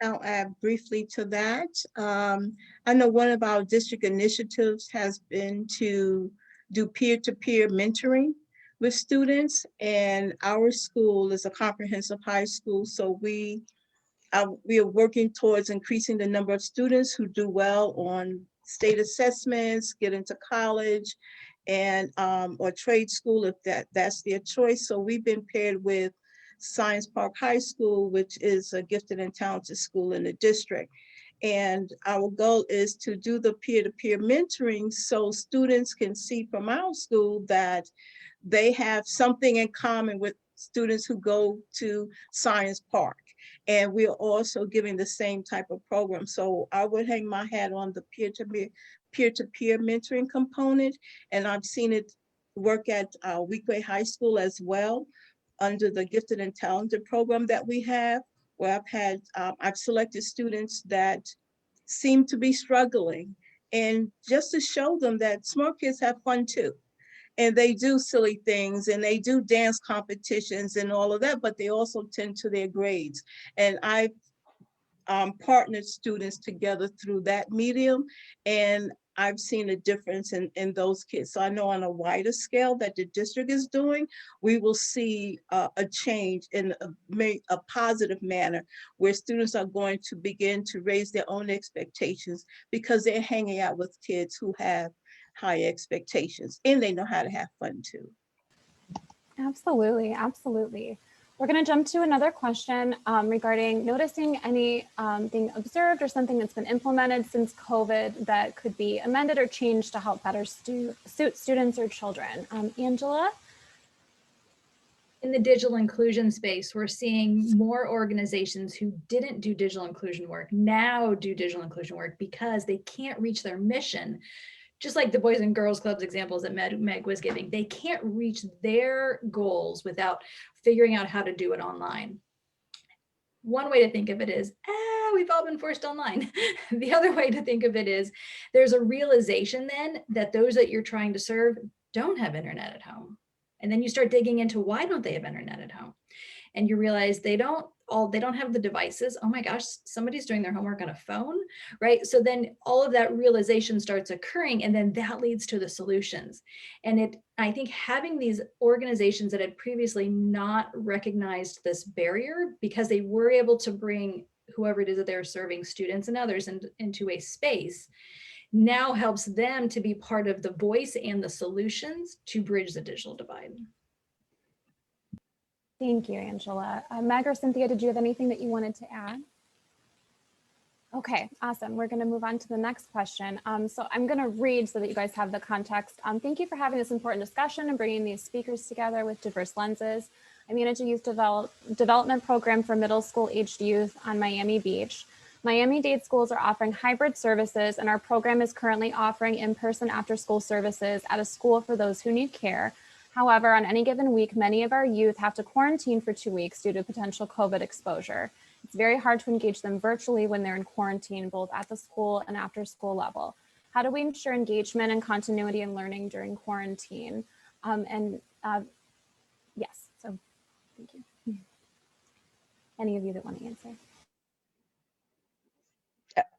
I'll add briefly to that. I know one of our district initiatives has been to do peer-to-peer mentoring with students, and our school is a comprehensive high school, so we are working towards increasing the number of students who do well on state assessments, get into college, and or trade school if that's their choice. So we've been paired with Science Park High School, which is a gifted and talented school in the district. And our goal is to do the peer-to-peer mentoring so students can see from our school that they have something in common with students who go to Science Park. And we're also giving the same type of program. So I would hang my hat on the peer-to-peer mentoring component. And I've seen it work at Weequahic High School as well, under the gifted and talented program that we have, where I've selected students that seem to be struggling, and just to show them that smart kids have fun too. And they do silly things, and they do dance competitions and all of that, but they also tend to their grades. And I've partnered students together through that medium, and I've seen a difference in those kids. So I know on a wider scale that the district is doing, we will see a change in a positive manner, where students are going to begin to raise their own expectations because they're hanging out with kids who have high expectations, and they know how to have fun too. Absolutely, absolutely. We're going to jump to another question regarding noticing anything observed or something that's been implemented since COVID that could be amended or changed to help better suit students or children. Angela? In the digital inclusion space, we're seeing more organizations who didn't do digital inclusion work now do digital inclusion work because they can't reach their mission. Just like the Boys and Girls Clubs examples that Meg was giving, they can't reach their goals without figuring out how to do it online. One way to think of it is, we've all been forced online. The other way to think of it is there's a realization then that those that you're trying to serve don't have internet at home. And then you start digging into why don't they have internet at home? And you realize they don't have the devices. Oh my gosh, somebody's doing their homework on a phone, right? So then all of that realization starts occurring, and then that leads to the solutions. And I think having these organizations that had previously not recognized this barrier, because they were able to bring whoever it is that they're serving, students and others, into a space, now helps them to be part of the voice and the solutions to bridge the digital divide. Thank you, Angela. Meg or Cynthia, did you have anything that you wanted to add? Okay, awesome. We're going to move on to the next question. So I'm going to read so that you guys have the context. Thank you for having this important discussion and bringing these speakers together with diverse lenses. I manage a youth development program for middle school aged youth on Miami Beach. Miami-Dade schools are offering hybrid services, and our program is currently offering in-person after-school services at a school for those who need care. However, on any given week, many of our youth have to quarantine for 2 weeks due to potential COVID exposure. It's very hard to engage them virtually when they're in quarantine, both at the school and after school level. How do we ensure engagement and continuity in learning during quarantine? Yes, so thank you. Any of you that want to answer?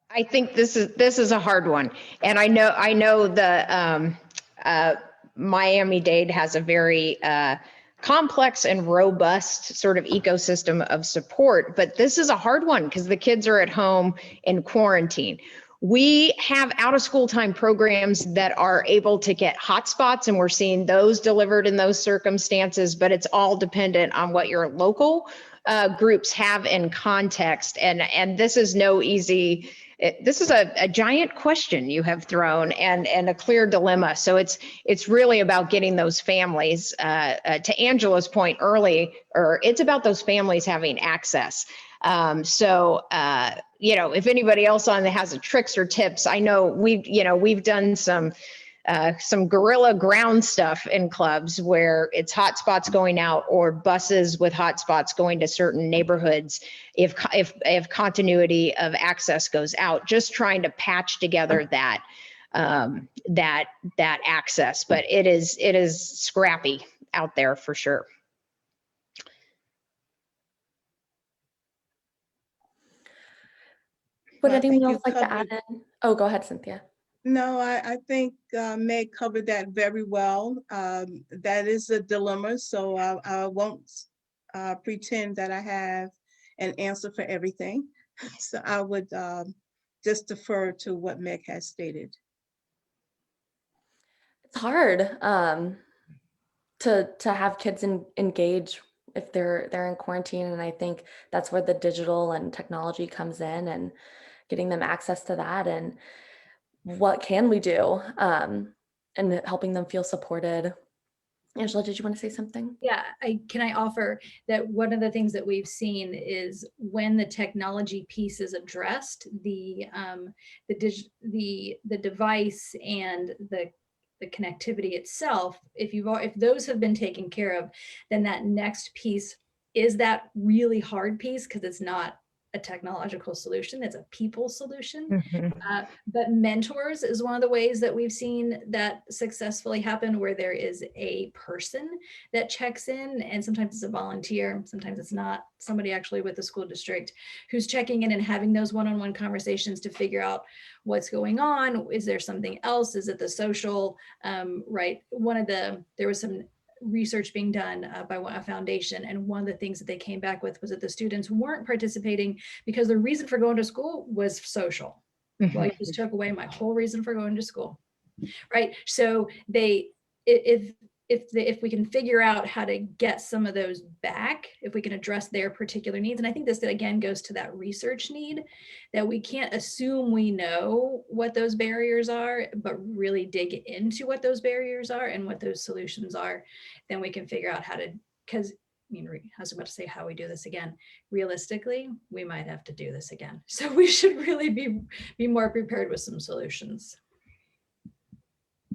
I think this is a hard one, and I know the Miami-Dade has a very complex and robust sort of ecosystem of support, but this is a hard one because the kids are at home in quarantine. We have out of school time programs that are able to get hotspots, and we're seeing those delivered in those circumstances, but it's all dependent on what your local groups have in context. And this is no easy, this is a giant question you have thrown and a clear dilemma. So it's really about getting those families, to Angela's point early, or it's about those families having access. If anybody else on has tricks or tips, I know we've done some some guerrilla ground stuff in clubs where it's hotspots going out or buses with hotspots going to certain neighborhoods if continuity of access goes out, just trying to patch together that access. But it is scrappy out there for sure. Would Well, I think anyone you else like to add covered- in? Oh, go ahead, Cynthia. No, I think Meg covered that very well. That is a dilemma, so I won't pretend that I have an answer for everything. So I would just defer to what Meg has stated. It's hard to have kids engage if they're in quarantine, and I think that's where the digital and technology comes in, and getting them access to that, and what can we do, and helping them feel supported. Angela, did you want to say something? Yeah, can I offer that one of the things that we've seen is when the technology piece is addressed, the device and the connectivity itself, if those have been taken care of, then that next piece is that really hard piece, because it's not a technological solution, it's a people solution. But mentors is one of the ways that we've seen that successfully happen, where there is a person that checks in, and sometimes it's a volunteer, sometimes it's not, somebody actually with the school district who's checking in and having those one-on-one conversations to figure out what's going on. Is there something else? Is it the social, right? There was some research being done by a foundation, and one of the things that they came back with was that the students weren't participating because the reason for going to school was social. Well, you just took away my whole reason for going to school, right? So if we can figure out how to get some of those back, if we can address their particular needs, and I think this again goes to that research need, that we can't assume we know what those barriers are, but really dig into what those barriers are and what those solutions are, then we can figure out how to, because I was about to say how we do this again. Realistically, we might have to do this again. So we should really be more prepared with some solutions.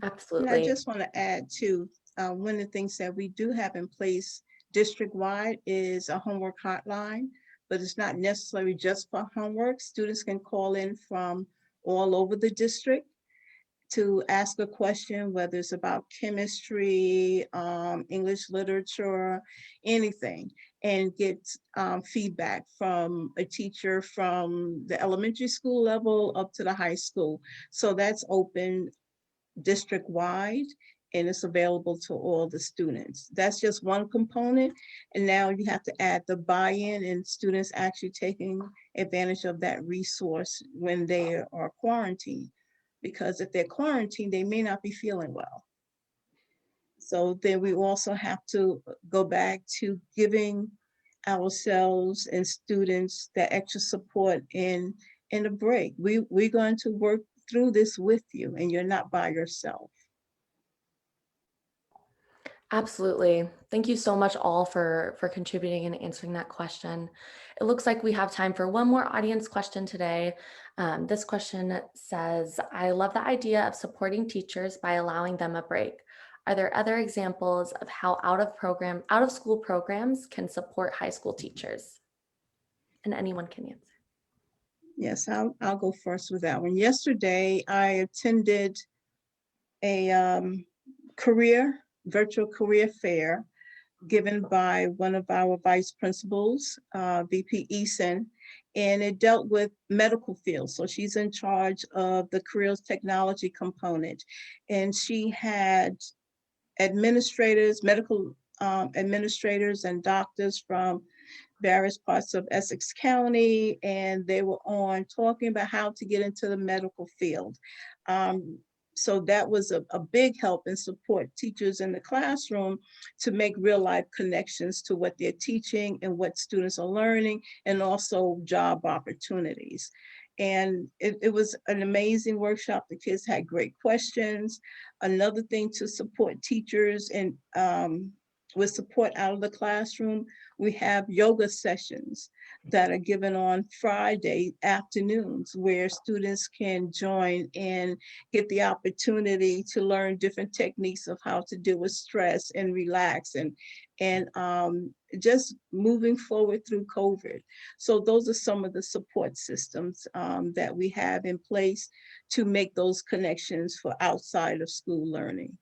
Absolutely. And I just want to add too, one of the things that we do have in place district-wide is a homework hotline, but it's not necessarily just for homework. Students can call in from all over the district to ask a question, whether it's about chemistry, English literature, anything, and get feedback from a teacher from the elementary school level up to the high school. So that's open district-wide, and it's available to all the students. That's just one component. And now you have to add the buy-in and students actually taking advantage of that resource when they are quarantined. Because if they're quarantined, they may not be feeling well. So then we also have to go back to giving ourselves and students that extra support in a break. We're going to work through this with you, and you're not by yourself. Absolutely. Thank you so much all for contributing and answering that question. It looks like we have time for one more audience question today. This question says, I love the idea of supporting teachers by allowing them a break. Are there other examples of how out of school programs can support high school teachers? And anyone can answer. Yes, I'll go first with that one. Yesterday, I attended a virtual career fair given by one of our vice principals, VP Eason, and it dealt with medical field. So she's in charge of the careers technology component. And she had administrators, medical administrators and doctors from various parts of Essex County, and they were on talking about how to get into the medical field. So that was a big help and support teachers in the classroom to make real life connections to what they're teaching and what students are learning, and also job opportunities. And it was an amazing workshop. The kids had great questions. Another thing to support teachers and with support out of the classroom, we have yoga sessions that are given on Friday afternoons, where students can join and get the opportunity to learn different techniques of how to deal with stress and relax and just moving forward through COVID. So those are some of the support systems that we have in place to make those connections for outside of school learning.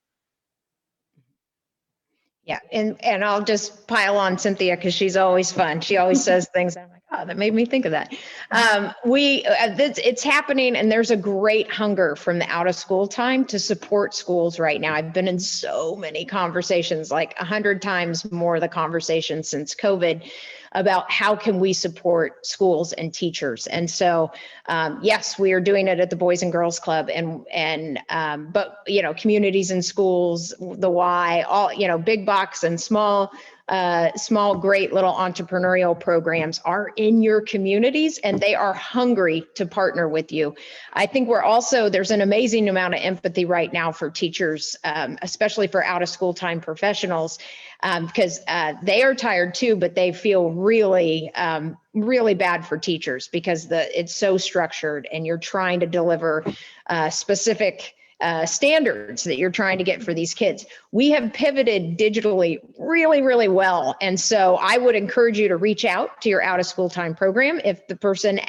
Yeah, and I'll just pile on Cynthia because she's always fun. She always says things. I'm like, oh, that made me think of that. It's happening, and there's a great hunger from the out of school time to support schools right now. I've been in so many conversations, like 100 times more the conversation since COVID, about how can we support schools and teachers. And so, yes, we are doing it at the Boys and Girls Club, but communities and schools, the Y, all big box and small, great little entrepreneurial programs are in your communities, and they are hungry to partner with you. I think there's an amazing amount of empathy right now for teachers, especially for out of school time professionals, because they are tired too, but they feel really, really bad for teachers because it's so structured, and you're trying to deliver specific standards that you're trying to get for these kids. We have pivoted digitally really, really well. And so I would encourage you to reach out to your out of school time program. If the person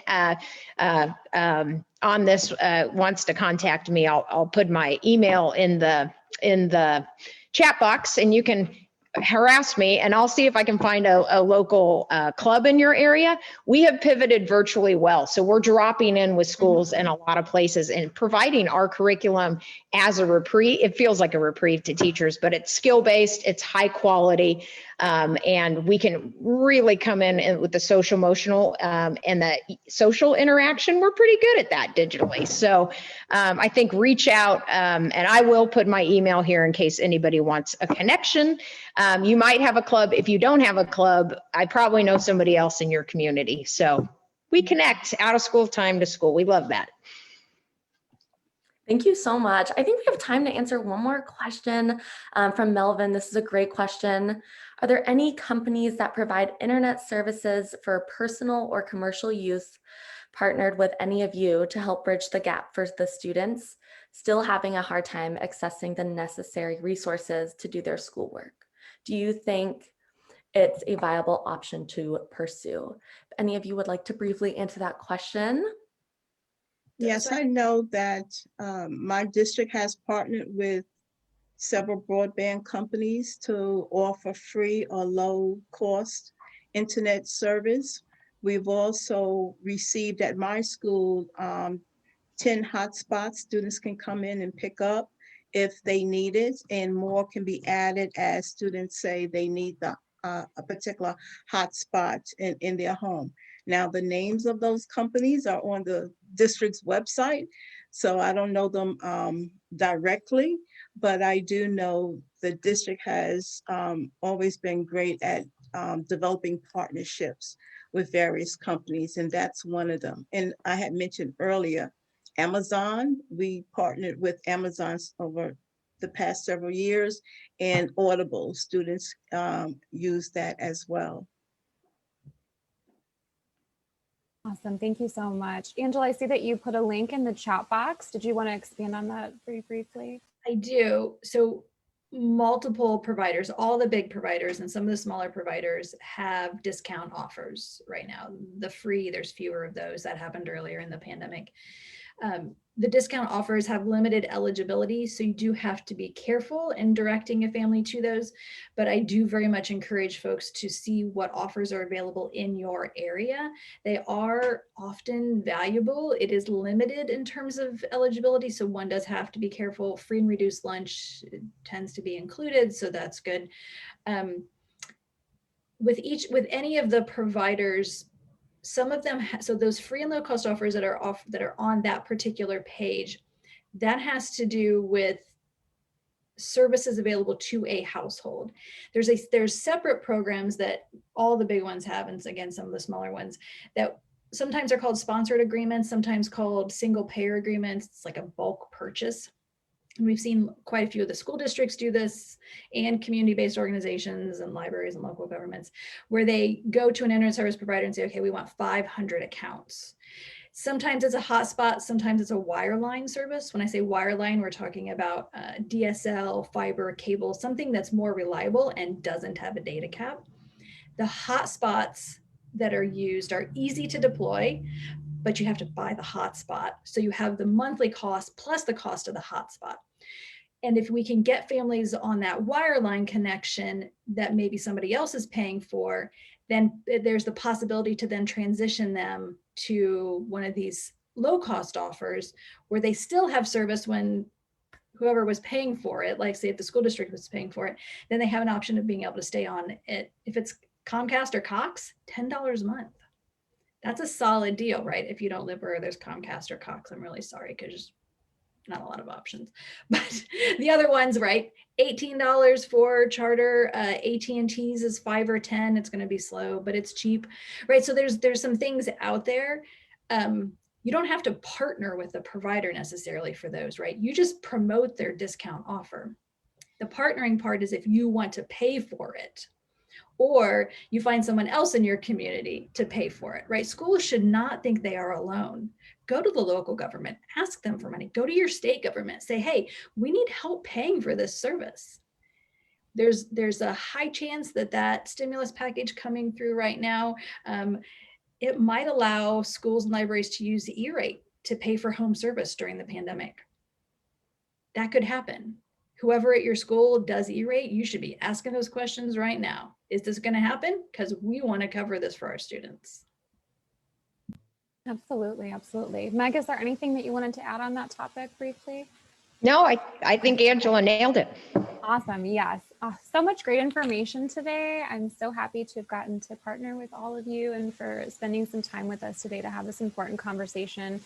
on this wants to contact me, I'll put my email in the chat box, and you can harass me, and I'll see if I can find a local club in your area. We have pivoted virtually well. So we're dropping in with schools in a lot of places and providing our curriculum as a reprieve. It feels like a reprieve to teachers, but it's skill-based, it's high quality, and we can really come in with the social emotional and the social interaction. We're pretty good at that digitally. So I think reach out, and I will put my email here in case anybody wants a connection. You might have a club. If you don't have a club, I probably know somebody else in your community. So we connect out of school time to school. We love that. Thank you so much. I think we have time to answer one more question from Melvin. This is a great question. Are there any companies that provide internet services for personal or commercial use partnered with any of you to help bridge the gap for the students still having a hard time accessing the necessary resources to do their schoolwork? Do you think it's a viable option to pursue? If any of you would like to briefly answer that question. Yes, I know that my district has partnered with several broadband companies to offer free or low cost internet service. We've also received at my school 10 hotspots students can come in and pick up if they need it, and more can be added as students say they need a particular hotspot in their home. Now, the names of those companies are on the district's website, so I don't know them directly, but I do know the district has always been great at developing partnerships with various companies, and that's one of them. And I had mentioned earlier, Amazon, we partnered with Amazon over the past several years, and Audible, students use that as well. Awesome, thank you so much. Angela, I see that you put a link in the chat box. Did you want to expand on that very briefly? I do. So multiple providers, all the big providers and some of the smaller providers have discount offers right now. The free, there's fewer of those. That happened earlier in the pandemic. The discount offers have limited eligibility, so you do have to be careful in directing a family to those, but I do very much encourage folks to see what offers are available in your area. They are often valuable. It is limited in terms of eligibility, so one does have to be careful. Free and reduced lunch tends to be included, so that's good. With any of the providers, some of them, so those free and low cost offers that are on that particular page, that has to do with services available to a household. There's separate programs that all the big ones have, and again, some of the smaller ones that sometimes are called sponsored agreements, sometimes called single payer agreements. It's like a bulk purchase. And we've seen quite a few of the school districts do this, and community-based organizations and libraries and local governments, where they go to an internet service provider and say, okay, we want 500 accounts. Sometimes it's a hotspot, sometimes it's a wireline service. When I say wireline, we're talking about DSL, fiber, cable, something that's more reliable and doesn't have a data cap. The hotspots that are used are easy to deploy, but you have to buy the hotspot. So you have the monthly cost plus the cost of the hotspot. And if we can get families on that wireline connection that maybe somebody else is paying for, then there's the possibility to then transition them to one of these low-cost offers where they still have service when whoever was paying for it, like say if the school district was paying for it, then they have an option of being able to stay on it. If it's Comcast or Cox, $10 a month. That's a solid deal, right? If you don't live where there's Comcast or Cox, I'm really sorry because there's not a lot of options. But the other ones, right? $18 for Charter, AT&T's is $5 or $10. It's going to be slow, but it's cheap, right? So there's some things out there. You don't have to partner with a provider necessarily for those, right? You just promote their discount offer. The partnering part is if you want to pay for it, or you find someone else in your community to pay for it, right? Schools should not think they are alone. Go to the local government, ask them for money. Go to your state government, say, hey, we need help paying for this service. There's a high chance that that stimulus package coming through right now, it might allow schools and libraries to use the E-rate to pay for home service during the pandemic. That could happen. Whoever at your school does E-rate, you should be asking those questions right now. Is this going to happen? Because we want to cover this for our students. Absolutely, absolutely. Meg, is there anything that you wanted to add on that topic briefly? No, I think Angela nailed it. Awesome, yes. So much great information today. I'm so happy to have gotten to partner with all of you and for spending some time with us today to have this important conversation.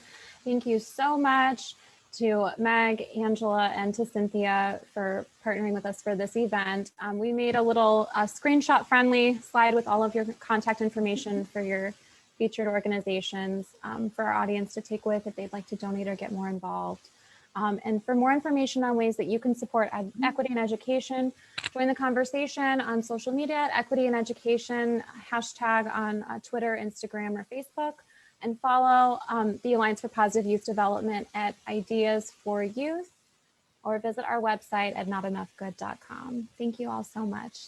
Thank you so much to Meg, Angela, and to Cynthia for partnering with us for this event. We made a little screenshot friendly slide with all of your contact information for your featured organizations for our audience to take with if they'd like to donate or get more involved. And for more information on ways that you can support equity in education, join the conversation on social media at Equity in Education, hashtag on Twitter, Instagram, or Facebook, and follow the Alliance for Positive Youth Development at Ideas for Youth, or visit our website at notenoughgood.com. Thank you all so much.